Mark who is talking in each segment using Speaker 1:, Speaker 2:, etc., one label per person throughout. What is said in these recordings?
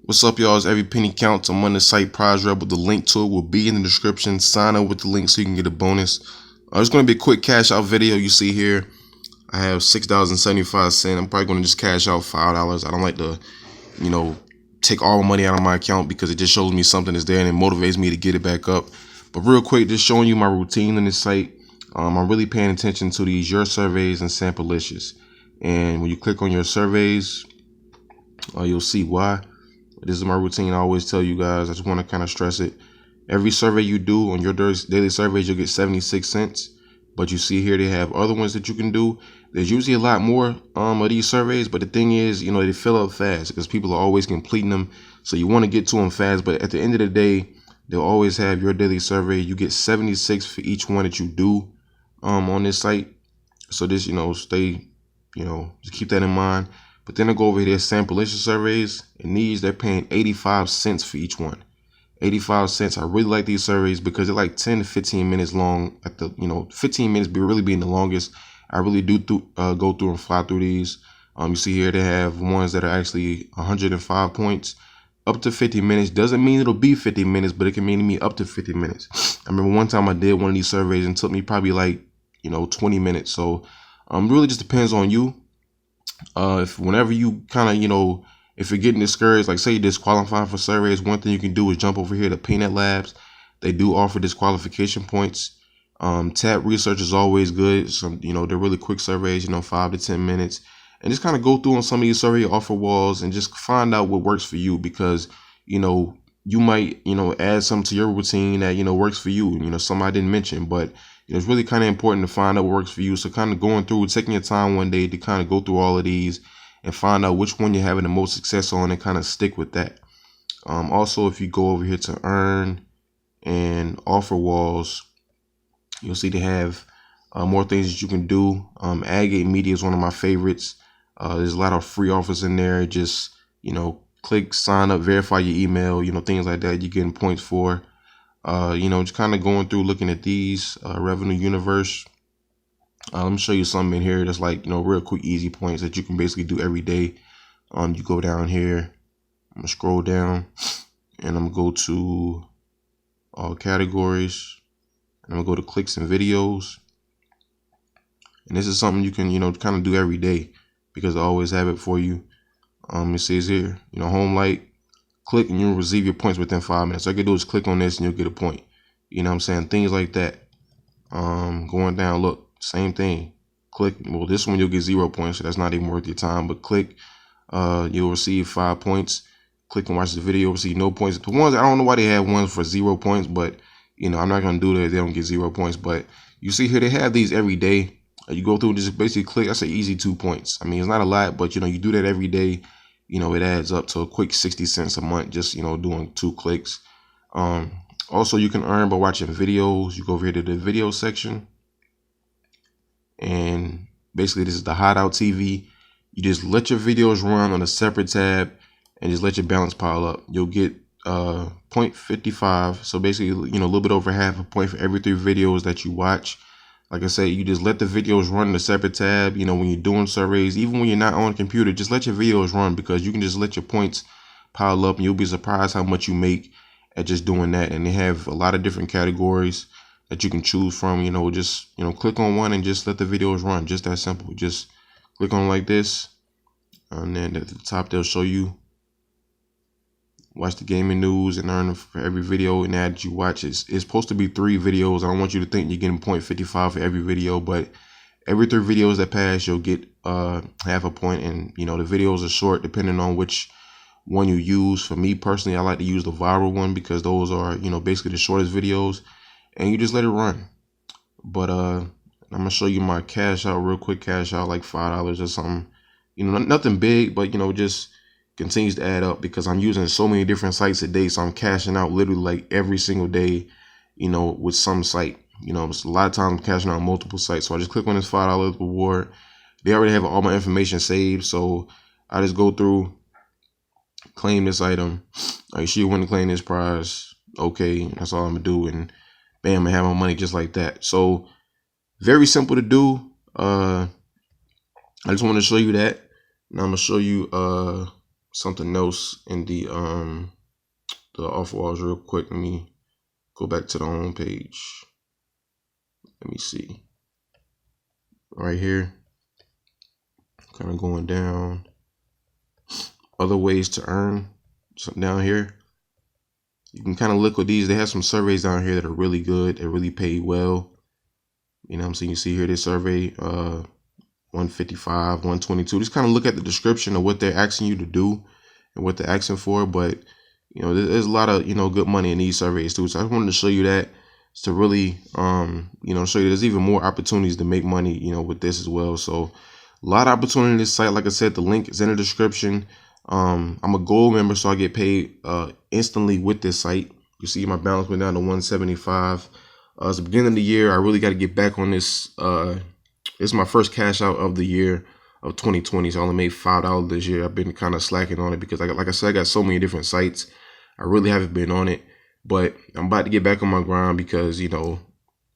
Speaker 1: What's up, y'all? It's Every Penny Counts. I'm on the site Prizerebel. The link to it will be in the description. Sign up with the link so you can get a bonus. It's going to be a quick cash out video. You see here, I have $6.75. I'm probably going to just cash out $5. I don't like to, take all the money out of my account because it just shows me something is there and it motivates me to get it back up. But real quick, just showing you my routine on this site. I'm really paying attention to these Your Surveys and Samplelicious. And when you click on Your Surveys, you'll see why. This is my routine. I always tell you guys, I just want to kind of stress it. Every survey you do on your daily surveys, you'll get 76 cents. But you see here, they have other ones that you can do. There's usually a lot more of these surveys. But the thing is, they fill up fast because people are always completing them. So you want to get to them fast. But at the end of the day, they'll always have your daily survey. You get 76 for each one that you do on this site. So this, just keep that in mind. But then I go over here, Samplelicious surveys, and these, they're paying 85 cents for each one. 85 cents. I really like these surveys because they're like 10 to 15 minutes long. At the 15 minutes really being the longest. I really do go through and fly through these. You see here they have ones that are actually 105 points. Up to 50 minutes. Doesn't mean it'll be 50 minutes, but it can mean me up to 50 minutes. I remember one time I did one of these surveys and it took me probably like 20 minutes. So really just depends on you. If whenever you kind of, if you're getting discouraged, like say you're disqualified for surveys, one thing you can do is jump over here to Peanut Labs. They do offer disqualification points. Tab research is always good. Some, they're really quick surveys, 5 to 10 minutes. And just kind of go through on some of these survey offer walls and just find out what works for you because, you might, add something to your routine that, works for you, something I didn't mention, but it's really kind of important to find out what works for you. So kind of going through, taking your time one day to kind of go through all of these and find out which one you're having the most success on and kind of stick with that. Also, if you go over here to earn and offer walls, you'll see they have more things that you can do. Aggregate media is one of my favorites. There's a lot of free offers in there. Just, click sign up, verify your email, things like that you're getting points for. Just kind of going through looking at these revenue universe. Let me show you something in here that's like, real quick, easy points that you can basically do every day. You go down here, I'm gonna scroll down and I'm gonna go to all categories and I'm gonna go to clicks and videos. And this is something you can, kind of do every day because I always have it for you. It says here, home light. Click and you'll receive your points within 5 minutes. All you can do is click on this and you'll get a point. You know what I'm saying? Things like that. Going down, look, same thing. Click. Well, this one you'll get 0 points, so that's not even worth your time. But click, you'll receive 5 points. Click and watch the video, receive no points. The ones, I don't know why they have ones for 0 points, but I'm not gonna do that if they don't get 0 points. But you see here they have these every day. You go through and just basically click. That's an easy 2 points. I mean, it's not a lot, but you do that every day. It adds up to a quick 60 cents a month, just, doing 2 clicks. Also, you can earn by watching videos. You go over here to the video section. And basically, this is the Hideout TV. You just let your videos run on a separate tab and just let your balance pile up. You'll get 0.55. So basically, a little bit over half a point for every 3 videos that you watch. Like I said, you just let the videos run in a separate tab. When you're doing surveys, even when you're not on a computer, just let your videos run because you can just let your points pile up and you'll be surprised how much you make at just doing that. And they have a lot of different categories that you can choose from. Just, click on one and just let the videos run. Just that simple. Just click on like this. And then at the top, they'll show you watch the gaming news and earn for every video and ad that you watch. It's supposed to be 3 videos. I don't want you to think you're getting 0.55 for every video, but every 3 videos that pass, you'll get half a point. And the videos are short depending on which one you use. For me personally, I like to use the viral one because those are basically the shortest videos, and you just let it run. But I'm gonna show you my cash out real quick. Cash out like $5 or something. Nothing big, but just continues to add up because I'm using so many different sites a day. So I'm cashing out literally like every single day, with some site. It's a lot of times I'm cashing out multiple sites. So I just click on this $5 reward. They already have all my information saved. So I just go through, claim this item. Are you sure you want to claim this prize? Okay, that's all I'm gonna do. And bam, I have my money just like that. So very simple to do. I just want to show you that. Now I'm gonna show you something else in the offer walls real quick. Let me go back to the home page. Let me see. Right here, kind of going down. Other ways to earn. Something down here. You can kind of look at these. They have some surveys down here that are really good. They really pay well. You know what I'm saying? You see here this survey, 155, 122. Just kind of look at the description of what they're asking you to do and what they're asking for. But, you know, there's a lot of, you know, good money in these surveys too. So I wanted to show you that, to really, you know, show you there's even more opportunities to make money, you know, with this as well. So a lot of opportunity in this site. Like I said, the link is in the description. I'm a gold member, so I get paid instantly with this site. You see my balance went down to 175. It's the beginning of the year. I really got to get back on this. This is my first cash out of the year of 2020. So I only made $5 this year. I've been kind of slacking on it because, like I said, I got so many different sites. I really haven't been on it, but I'm about to get back on my grind because, you know,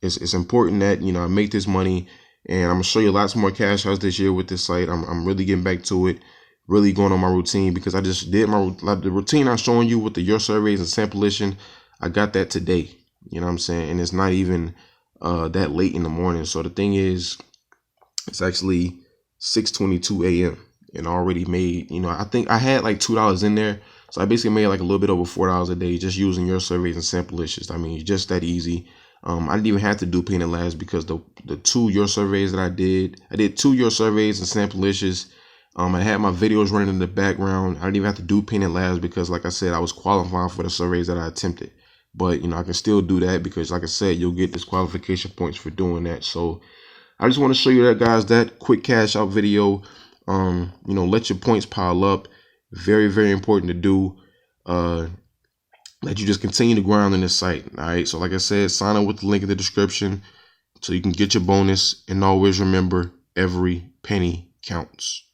Speaker 1: it's important that, you know, I make this money, and I'm gonna show you lots more cash outs this year with this site. I'm really getting back to it. Really going on my routine because I just did the routine I'm showing you with the your surveys and sample listing. I got that today. You know what I'm saying? And it's not even that late in the morning. So the thing is, it's actually 6:22 a.m. and I already made, you know, I think I had like $2 in there. So I basically made like a little bit over $4 a day just using your surveys and sample lists. I mean, it's just that easy. I didn't even have to do painted labs because the two your surveys that I did 2 your surveys and sample lists. I had my videos running in the background. I didn't even have to do painted labs because, like I said, I was qualifying for the surveys that I attempted. But, you know, I can still do that because, like I said, you'll get disqualification points for doing that. So I just want to show you that, guys, that quick cash out video. You know, let your points pile up. Very, very important to do. That you just continue to grind on this site. All right. So like I said, sign up with the link in the description so you can get your bonus. And always remember, every penny counts.